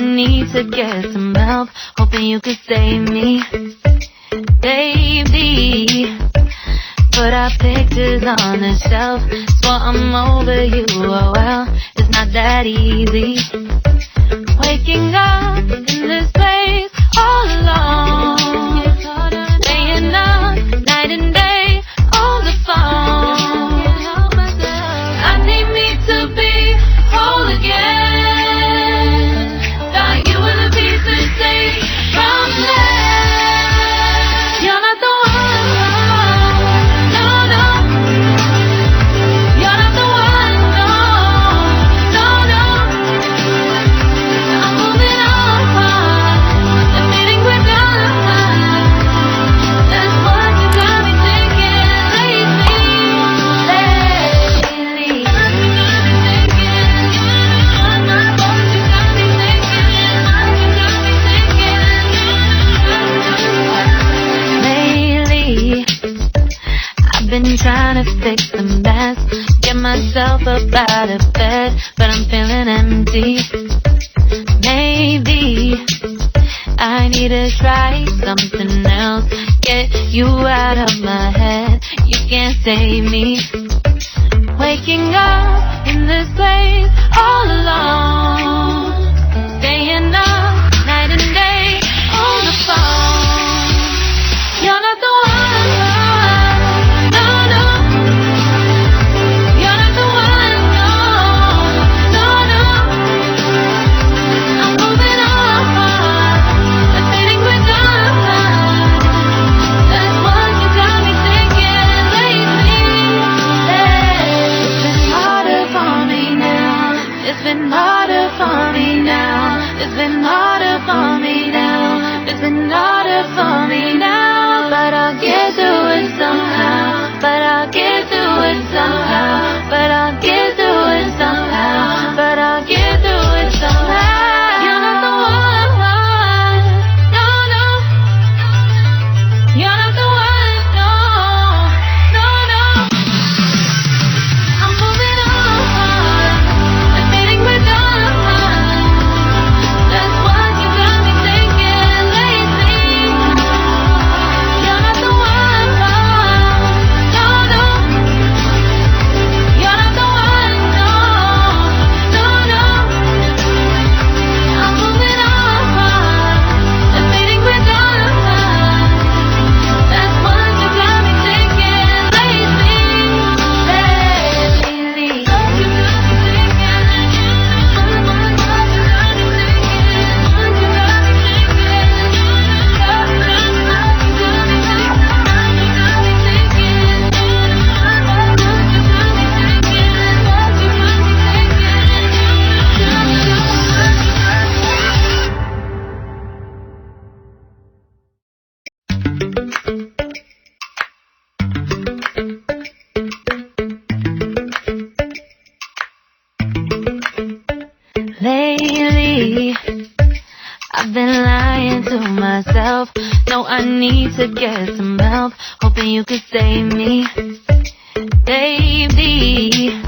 need to get some help, hoping you could save me, baby. Put our pictures on the shelf, swore I'm over you, oh well, it's not that easy. Waking up in this place all alone, staying up night and day on the phone. I need me to be whole again. Thought you were the piece to take from there. You're not the one, no, no. You're not the one, no, no, no. I'm moving on, the feeling we're done. That's what you got me thinking lately. I've been trying to fix the mess, get myself up out of bed, but I'm feeling empty. Maybe I need to try something else, get you out of my head, you can't save me. Waking up in this place all alone, staying up night and day on the phone. You're not the one, no, no. You're not the one, no, no, no. I'm moving on, the feeling we're done. That's what you got me thinking lately. It's been harder for me now. It's been harder for me now. It's been harder for me now. It's been harder for me now. But I'll get through it somehow. But I'll get through it somehow. But I'll get through it somehow. But I'll get through it somehow. You're not the one, no, no. You're not the one, no, no, no. I'm moving on, the feeling we're done. That's what you got me thinking lately. You're not the one, no, no. You're not the one, no, no, no. I'm moving on, the feeling we're done. That's what you got me thinking lately. Lately, I've been lying to myself. No, I need to get some help, hoping you could save me, baby.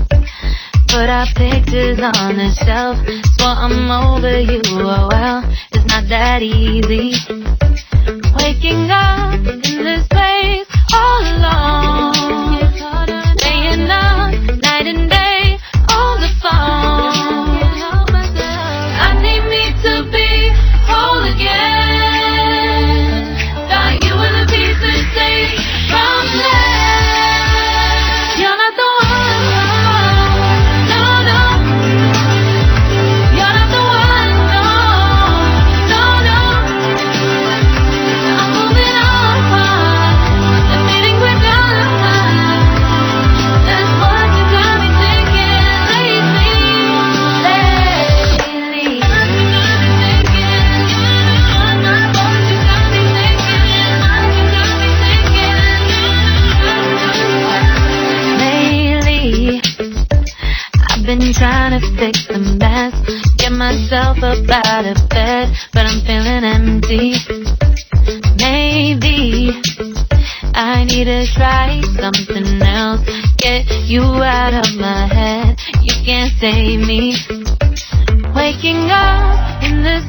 Put our pictures on the shelf, swore I'm over you, oh well, it's not that easy. Waking up in this place all alone, staying up night and day on the phone. I need me to be whole again. Thought you were the piece to take from there. You're not the one, no, no. You're not the one, no, no, no. I'm moving on, the feeling we're done. That's what you got me thinking lately. I've been trying to fix the mess, get myself up out of bed, but I'm feeling empty. Maybe I need to try something else, get you out of my head, you can't save me. Waking up in this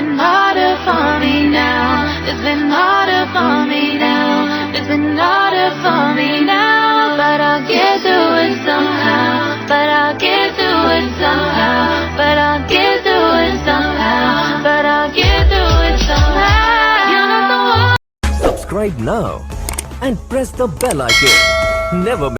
been harder for me now. It's been harder for me now. It's been harder for me now. But I'll get through it somehow. But I'll get through it somehow. But I'll get through it somehow. But I'll get through it somehow. You're not the one. Subscribe now and press the bell icon. Never